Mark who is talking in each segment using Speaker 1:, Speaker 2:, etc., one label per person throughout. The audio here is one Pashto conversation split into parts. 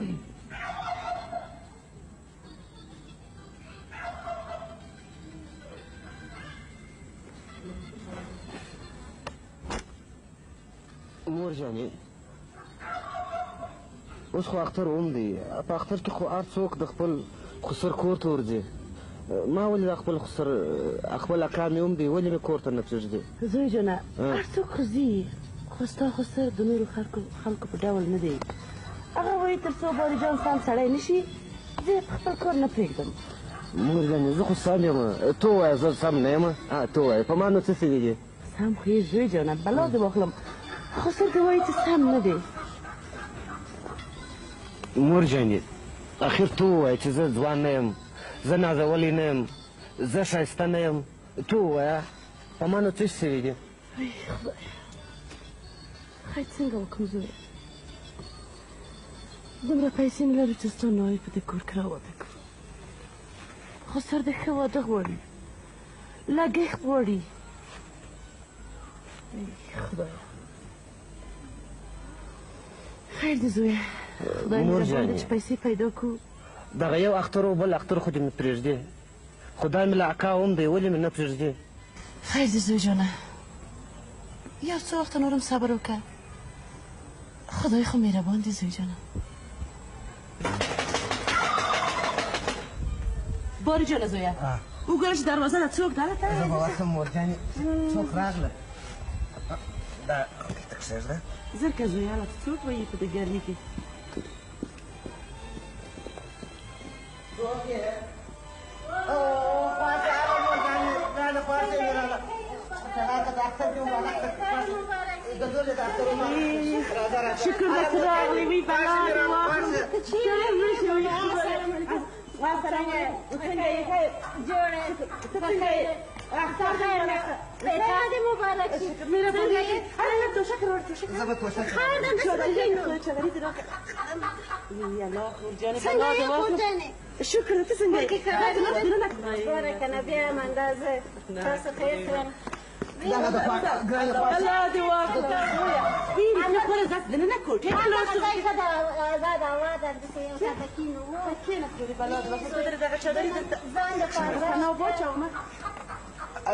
Speaker 1: مور جانې اوس خو اختر هم دی په اختر کې خو هر څوک د خپل خسر کور ته ورځي ما ولې د خپل اکا مې هم دی ولې مې کور ته نه پرېږدي
Speaker 2: زوی جانه هر څوک خو ځي خو ستا خسر د نورو خلکو په ډول نه دی هغه وایي تر څو باري جان سم سړی نه شي زه یې په خپل کور نه پرېږدم
Speaker 1: مور جانې زه خو سم یم ته ووایه زه سم نه یم ته ووایه په ما نو څه سوي دي
Speaker 2: سم خو یې زوی جانه بلا دې واخلم خسر دې وایي چې سم نه دی
Speaker 1: مور جانې اخر ته ووایه چې زه ځوان نه یم زه نازولی نه یم زه ښایسته نه یم ته ووایه په ما نو څه سوي دي
Speaker 2: خدایه خیر څنګه وکړم زویه دومره پیسې نه لرو چې ستا ناوې په دې کور کې راواده کړو خسر دې ښه واده غواړي لګښت غواړي خدایه خیر دې زویه خدای مهربان دی چې پیسې پیدا کړو
Speaker 1: دغه یو اختر و بل اختر خو دې مې پرېږدې خدای مې له اکا هم دی ولې مې نه پرېږدې
Speaker 2: خیر دې زوی جانه یو څو وخته نور هم صبر وکړه خدای خو مهربان دی زوی جانه باری جانه زویه وګوره چې دروازه ده څوک ده
Speaker 1: زه به ورشم مور جانې څوک راغله دا ته کښېږده
Speaker 2: زر که زویه هلته څوک وایي په دې ګرمي کې
Speaker 1: څوک یې خواږه مور جانې راله خواږه مې راله هغه د اختر دې مبارک د زولې د اختر مبارک
Speaker 2: شکر درته راغلی وي بلا دې واخلم څنګه یې خیر جوړه څنګه یې اختر خیر پیسې دې مبارک شي مهرباني هغه توشک راوړ توشک
Speaker 1: زه به توشک
Speaker 2: خیر دې چغري دې راکړه یا الله خور جانې بلا دې واخلم شکر ته څنګه یې
Speaker 3: ګوره که نه بیا هم اندازه تاسو خیر کړم
Speaker 2: الله دې واخلم ډېرې نه خوره زه دننه کوټې ته لاړ شم
Speaker 3: ښه ده ازاد هوا ده داسې یو څه ته کینو
Speaker 2: کښېنه پرې بلا دې واخلم ته دغه چادرې دلته
Speaker 3: ځان دپاره
Speaker 2: پناه واچومه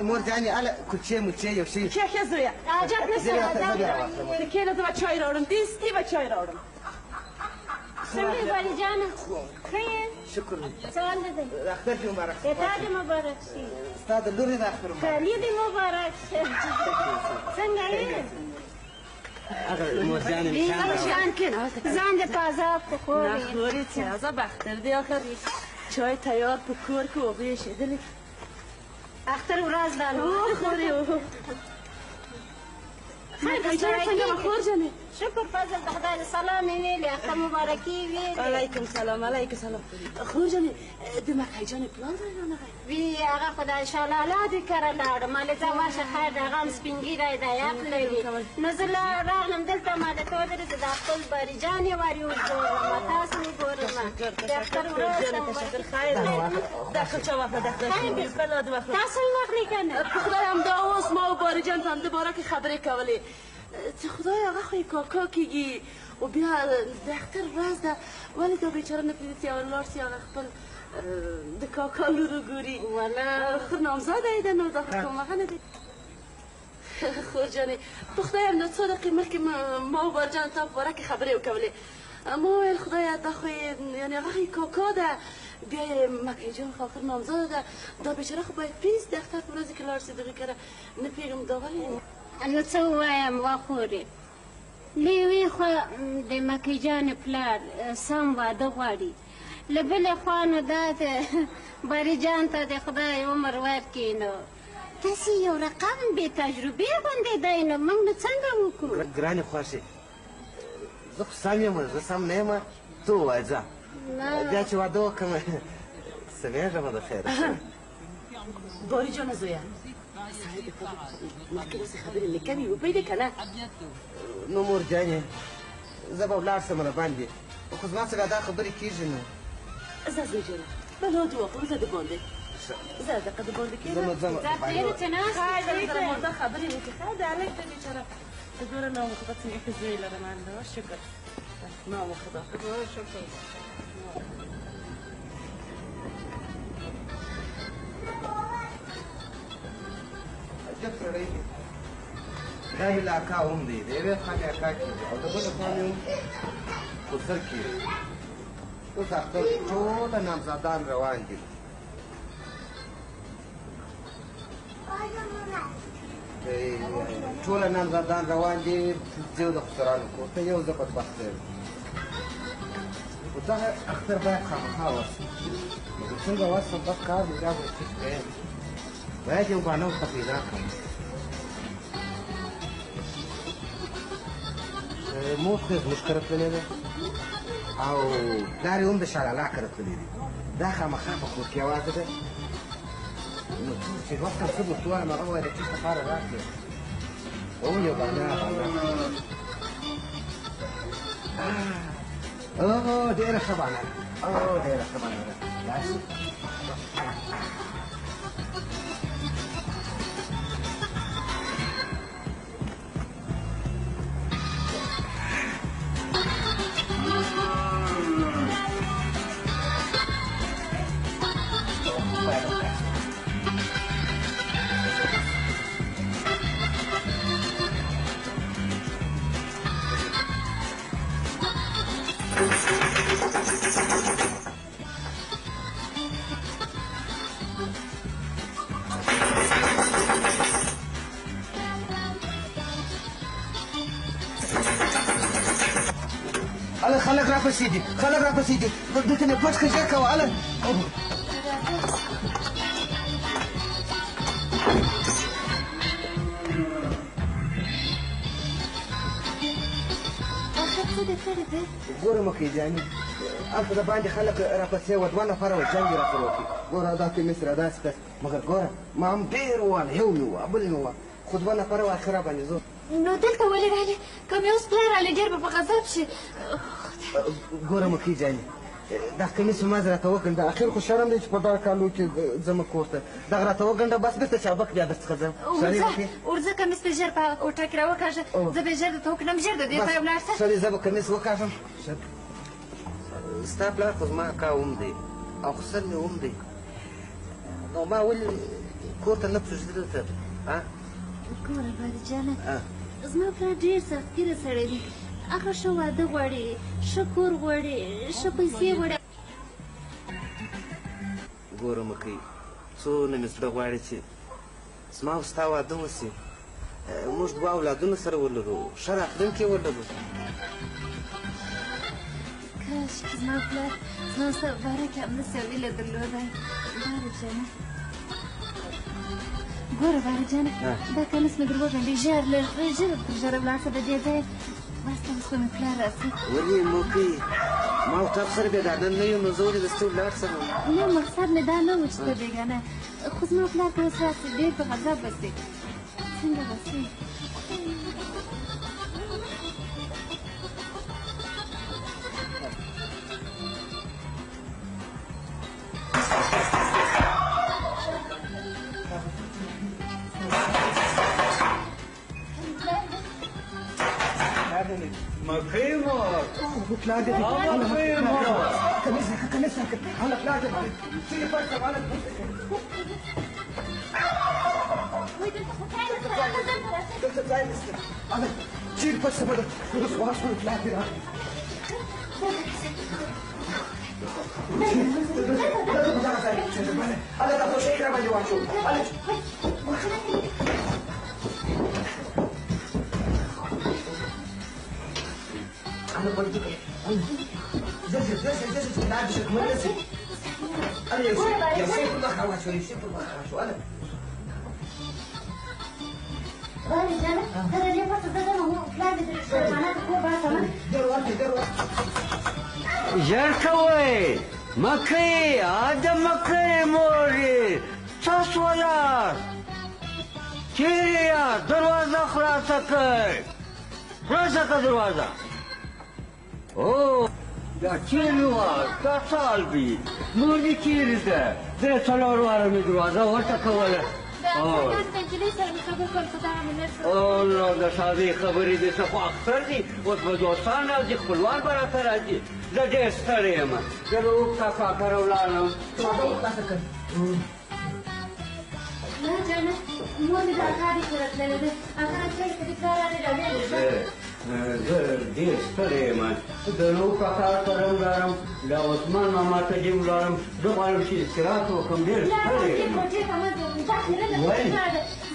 Speaker 1: مور جانې هله کوچې موچې یو شی
Speaker 2: ښه زویه
Speaker 3: حاجت نشته
Speaker 2: ته کښېنه زه به چای راوړم دستي به چای راوړم
Speaker 3: څنګه یې باري جانه ښه یې
Speaker 1: شکر
Speaker 3: څه حال دی
Speaker 1: اختر دې مبارک
Speaker 3: د تا دې مبارک شي
Speaker 1: ستا د لورې د اختر مبارک
Speaker 3: کالي دې مبارک شي څنګه یې
Speaker 1: مور جانې
Speaker 2: شان کښېنه
Speaker 3: ځان دې په عذاب ته خورې
Speaker 2: نخورې چې عذاب اختر دی آخر چای تیار په کور کې اوبه ایښېدلې
Speaker 3: اختر ورځ ده نو
Speaker 2: وخورې خیر څنګه به خور جانې
Speaker 3: شکر فضل د خدای سلام یې ویلې اختر مبارکي ویلې
Speaker 2: علیکم سلام علیکم سلام خور جانې د مکۍ جانې پلان دی رانغی
Speaker 3: وی هغه خو د انشاءالله الله دې کره لاړم ما له ځه ورشه خیر د هغه هم سپین ږیری دی عقل لري نو زه راغلم دلته ما درته ودرېده د خپل باري جان یې ور وګورم تاسو وګورم د اختر ورځ
Speaker 2: شکر خیر داخل چا واخله داخل بلا دې واخله
Speaker 3: تاسو یې واخلئ که نه
Speaker 2: په خدای همدا اوس ما و باري جان په همدې باره کې خبرې کولې چې خدای هغه خو یې کاکا کېږي و بیا د اختر ورځ ده ولې دا بیچاره نه پرېږدي چې هغه لاړ شي هغه خپل د کاکا لور وګوري خور نامزاده یې ده نو دا خو کوم هغه نه دی خور جانې په خدای همدا څو دقیقې مخکې ما و باري جان تا په باره کې خبرې وکولې ما وویل خدایه دا خو یعنې هغه خو یې کاکا ده بیا یې مکۍ جان خو آخر نامزاده ده دا بیچاره خو باید پرېږدي د اختر په ورځې کې لاړ شي دغې کره نه پوهېږم دا ولې
Speaker 3: نو څه ووایم واخورې له یوې خوا د مکۍ جانې پلار سم واده غواړي له بلې خوا نو دا د باري جان ته د خدای عمر ورکړي نو داسې یو رقم بې تجربې غوندې دی نو موږ نو څنګه وکړو
Speaker 1: ګرانې خوښې زه خو سم یم زه سم نه یم ته ووایه ځه بیا چې واده وکړم سمېږم د خیره
Speaker 2: باري جانه زویه مخکې داسې خبرې نه کوي وپوهېدې که نه
Speaker 1: نو مور جانې زه به ولاړ شم له باندې خو زما څنګه دا خبرې کېږي نو
Speaker 2: زه زوی جانه بلا دې واخلم زه د باندې زه دقه د باندې کښېنم
Speaker 3: تېرې چې ناست
Speaker 2: سره مرده خبرې وکړي ښه د هلک ته بېچاره ته ګوره نامخبت څنګه ښه زوی لرم الله شکر نام خدا.
Speaker 1: عجب سړی دی دا یې له اکا هم دی د یوې خانې اکا کېږي او د بلې خانې هم خسر کېږي اوس اختر ټوله نامزادان روان دي ټوله نامزادان روان دي ځو د خسرانو کور ته یو زه بدبخته یم خو دغه اختر باید خامخا ورشي مګر څنګه ورشم بس کار مې دا ورشي کویم باید یو بهانه ورته پیدا کړم مور خو یې زموږ کره تللی دی او پلار یې هم د شالالا کره تللی دی دا خامخا په کور کې یوازې ده نو چې وخت هم څه بوستو وایم هغه وویل د چیز لپاره راکړې او یو بهانه اوه ډېره ښه بهانه ده اوه ډېره ښه بهانه ده داسې خلک راپسې دي خلک راپسې دي دلته مې پټ کړه ژر کوه هله ګوره مکۍ جانې هلته د باندې خلک راپسې وه دوه نفره وه جنګ یې راسره وکړي ګوره دا کمیس را داسې داسې مګر ګوره ما هم ډېر ووهله یو مې ووهه بل مې ووهه خو دوه نفره وه اخر راباندې زه
Speaker 3: نو دلته ولې راغلې که مې اوس پلار راغلی ډېر به په غضب شي
Speaker 1: ګوره مکۍ جانې دا کمیس مې مازې راته وګنډه اخر خو شرم دی چې په دغه کالو کې ځمه کور ته دغه راته وګنډه بس بېرته چابک بیا درڅخه ځم
Speaker 3: ورځه کمیس مې ژر په هغه کوټه کې راوکاږه زه به ژر درته وکړم ژر د دې ځای ولاړ شه
Speaker 1: ښه دی زه به کمیس وکاږم ستا پلار خو زما اکا هم دی او خسر مې هم دی نو ما ولې کور ته نه پرېږدي دلته
Speaker 3: ګوره بارجانه زما پلار ډېر سختګیره سړی دی هغه ښه واده غواړي ښه کور غواړي ښه پیسې غواړي
Speaker 1: ګوره مکۍ څونه مې زړه غواړي چې زما او ستا واده وسي موږ دوه اولادونه سره ولرو ښه راتلونکی ولرو
Speaker 3: کاشکې زما پلار زما ستا په باره کې همداسې یو هیله درلودی بارجانه ګوره بارجانه دا کمیس مې در وګنډې ژر ژر تر ژره ولاړ شه د دې ځای بس ته اوس به مې پلار راسي
Speaker 1: ولې مکۍ ما او تا سره بېګانه نه یو نو زه ولې دستې ولاړ شم
Speaker 3: نه مقصد مې دا نه و چې ته بېګانه خو زما پلار که اوس راسي ډېر په غضب به سي څنګه به سي
Speaker 4: مکۍ مور
Speaker 1: پلار دې
Speaker 4: مکۍ مور
Speaker 1: کمیس هله پلار دې چیرې پټ کړه هله دلته ځای نشته هله چیرې پټ شه بده اوس واش کړو پلار دې راغی هله دا خو شیک راباندې واچوو هله أنا بدي زي لا بشك ما نسي أنا يا سيف الله خلاص شوي سيف الله خلاص شو أنا
Speaker 3: بارجانه ترى ليه بس ده هو پلار دې معناته کور به سامان
Speaker 4: ژر کوئ مکۍ د مکۍ مورې تاسو ولاړ چیرې یاست دروازه خلاصه کړئ خلاصه کړه دروازه اوه دا چیرې وه دا سال بي مور دې چیرې ده درې څلور واره مې دروازه ورته کوله
Speaker 3: د نجلۍ سره مې خبرې کول خو دا مې نه شو
Speaker 4: او نو د شادۍ خبرې دې څه خو اختر دي اوس به دوستان راځي خپلوان به راته راځي زه ډېر ستړی یم زه به اوس کاکا کره ولاړم
Speaker 3: نه جانه مور مې د اکا دې سره تللې ده اکا چای څښي پلار رانه راوړی
Speaker 4: زه ډېر ستړی یم د نو کاکا کره ولاړم د عثمان ماما ته دې ولاړم زه غواړم چې استراحت وکړم ډېر ستړی یم ولې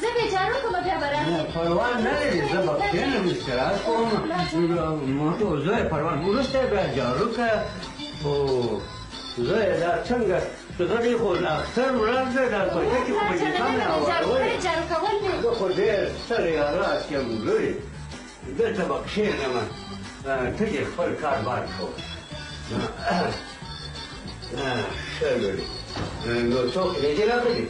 Speaker 3: زه بېچاره کومه بیا به راځې
Speaker 4: پروا نه لري زه به کښېنم استراحت کوم موټو زه یې پروا وروسته یې بیا جارو کړه خو زه یې دا څنګه غړي خو د اختر ورځ ده دا کوټه کې خو به انسان راوړی زه خو ډېر ستړی راس یم لورې دلته به کښېنم ته دې خپل کار بار کوه ښه لورې نو څوک دی دې راغلي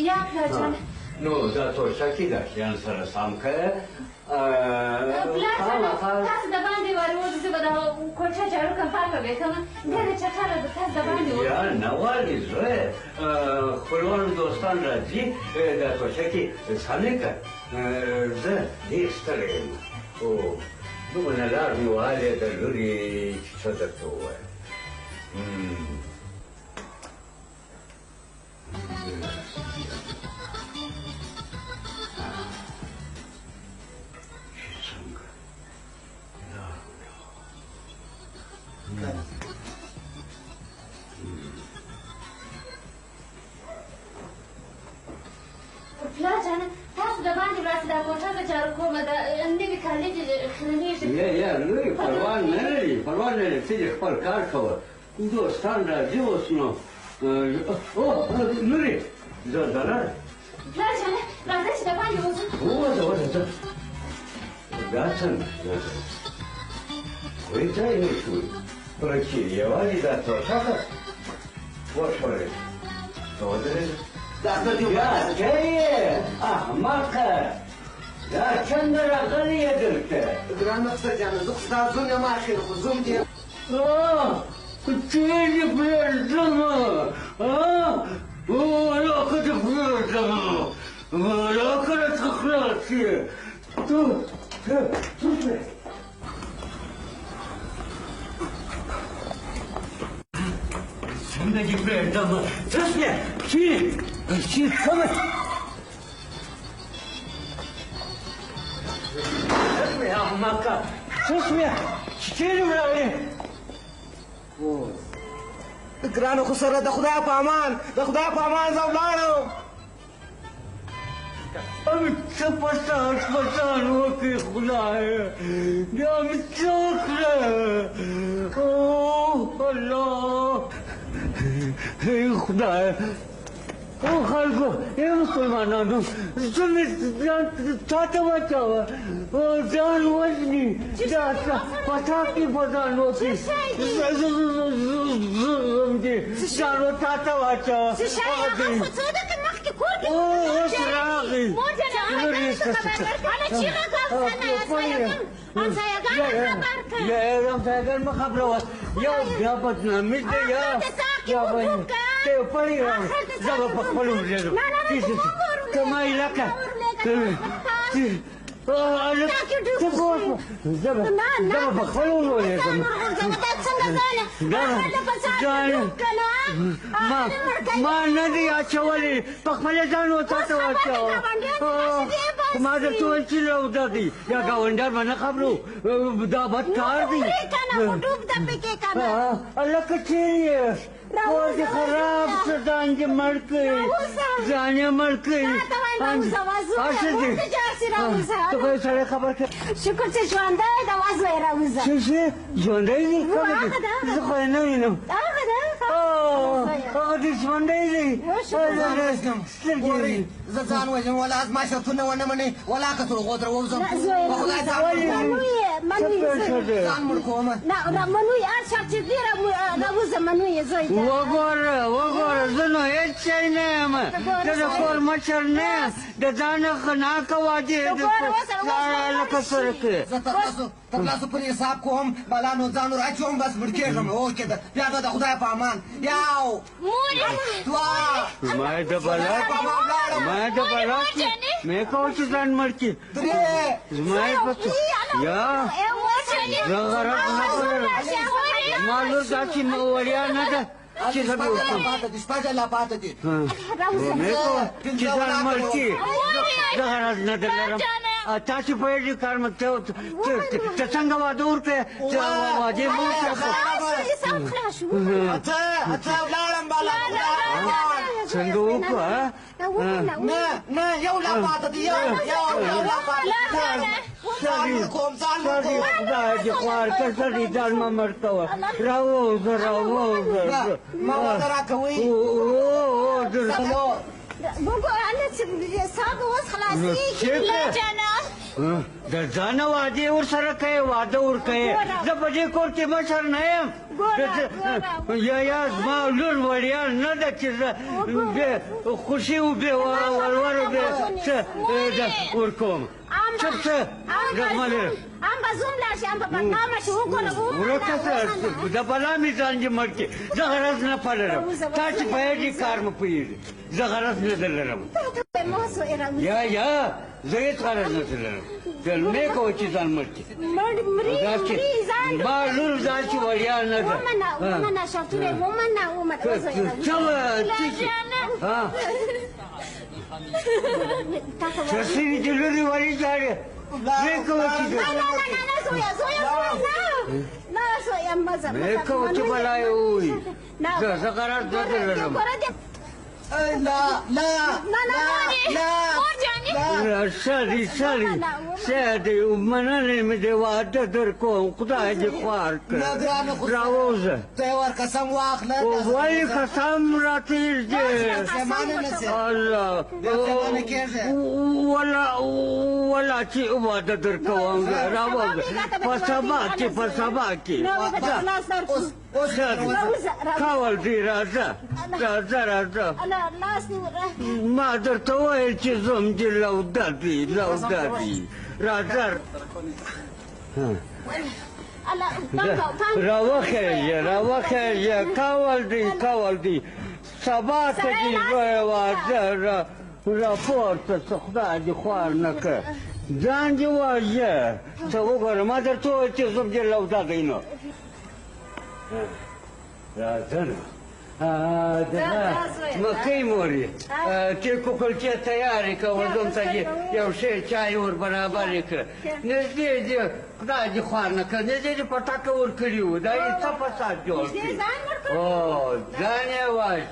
Speaker 3: یا پلار جانه
Speaker 4: نو دا توشکې د شیان سره سم کړه
Speaker 3: تاسو د باندې وروځو زه به د کوټه جارو کړم پاکه به کړم ډېره چټله ده تاسو د باندې
Speaker 4: یا نه غواړي زوی خپلوان دوستان راځي دا توشکې سمې کړه زه ډېر ستړی یم خو دومره لار مې وهلې ده لورې چې څه درته ووایم
Speaker 3: پلار جانه تاسو د باندې ولاړ دا کوټه زه جارو کوم د نوي کالج خرنېږي
Speaker 4: یا لورې پروا نه لري پروا نه لري ته دې خپل کار کوه دوستان راځي اوس نو لورې زه ځه
Speaker 3: پلار جانه راځه چې د باندې وځو
Speaker 4: وځه ځه دا څنګه وایي ځای نه شوي پرچې یوازې دا توشکه وشولې ته ودرېږه
Speaker 1: دا ته دې
Speaker 4: یا چیرې احمقه دا څنګه راغلی یې دلته
Speaker 1: ګران افسر جانه زه خو ستا زوم یم اخر خو زوم دې
Speaker 4: چیرې پرېږدم راکه دې پرېږدم راکه راڅخه خلاص یې څنګه دې پرېږدم څه شوې چې کومه څه شوې احمقه څه شوې چیرې ولاړې
Speaker 1: ګرانو خو سره د خدای په امان د خدای په امان زه ولاړم
Speaker 4: څه پسان وکړې خدایه بیا مې څه وکړه الله ای خدایه او خلکو ای مسلمانانو زه مې تا ته واچوه ځان وژني دا پټاکې په ځان وکړي ځان تا ته واچوه اوس راغی همسایګان مه خبروه یو بیا بدنامي ده یا ته یو پړی راوړ زه به په خپلو ورېږم که ما علاقه زه به په خپلو ورېږم ما نه دي اچولي په خپله ځان تا ته واچوه ما درته وویل چې روده دي یا ګاونډیان به نه خبرو دا بد کار دی لکه چیرې یې کور دې خراب شه ځان دې مړ کړي ځان یې مړ کړي ته خو یې سړی خبر کړه
Speaker 3: شکر چې ژوندی ده اوس به یې راوځه
Speaker 4: څه شی ژوندی دی زه خو یې نه وینم
Speaker 3: هغه ده
Speaker 4: هغه دې ژوندی دی سترګې
Speaker 1: زه ځان وژم ولا زما شرطونه ونه منې ولا که تر غوږ راووځم په خدای ځان مړ کوم
Speaker 3: منوی هر شرط چې دی راوځم مېلمنو یې زوی ته
Speaker 4: وګوره زه نو هېڅ شی نه یم زه د کور مشر نه یم د ځانه ناکه وعدې لکه سره کې
Speaker 1: زه تاسو پر حساب کوم بلا نو ځان ور اچوم بس مړ کېږم اوکې ده بیا د خدای په امان یو دوه
Speaker 4: ما د بلا مې کوم چې ځان مړ کړي
Speaker 1: درې
Speaker 4: زما یې پته یا زه غرض نه کوم ما لور دا چې وړیا نه ده چې زه به وکړم
Speaker 1: شپږ لا پاته دي
Speaker 4: مې کوم چې ځان مړ کړي زه غرض نه لرم تاسو پوهېږئ کار مې ته څنګه واده وکړې چې واده مې وکړه
Speaker 1: اته ولاړم بالا
Speaker 4: څنګه وکړو
Speaker 1: نه یو لا پاته دي یو لا پاته ځان
Speaker 4: خدای دې خوار کړه سړي ځان مه مړ کوه راووځه
Speaker 1: ما واده راکوئ
Speaker 3: صاحب اوس خلاصېږي جانه
Speaker 4: د ځانه وعدې ورسره کوې واده ورکوې زه په دې کور کې مشر نه یم یا زما لور وړیا نه ده چې زه خوشي وبې ولور وبې څه ورکوم چپ څه رغمه لرم
Speaker 3: ام به زوم لاړ شي ام به بدنامه شي
Speaker 4: ورکه څه د بلا مې ځان دې مړ کړي زه غرض نه پلرم تاسې پوهېږئ کار مې پوهېږي زه غرض نه لرم یا زه هېڅ غرض نه لرم مې کوه چې ځان مړ کړي ما لور دا چې وړیا نه ده څه شوي چې لورې وړې ژاړې مې کوه چې مې کوه چې بلا یې ووایي زه غرض نه لرم سړي منلې مې دې واده در کوم خدای دې خوار کړه راووځه
Speaker 1: قسم واخله
Speaker 4: ولې قسم راته ایږدې الله ولا چې واده در کوم راووځه په سبا کې کاول دې راځه ما درته وویل چې زوم دې لوده دي راځه راوخېږه کاول دي سبا ته دې واده راپورته څه خدای دې خوار نه کړه ځان دې واژه څه وګوره ما درته وویل چې زوم دې لوده دی نو راځه نو مکۍ مورې ټیکو کلچې تیارې کړه زوم ته دې یو شی چای ور برابر یې کړه نږدې دې خدای دې خوار نه کړه نږدې دې پټاکه ورکړي وو دا یې څه فساد جوړ کړي ځان یې واژه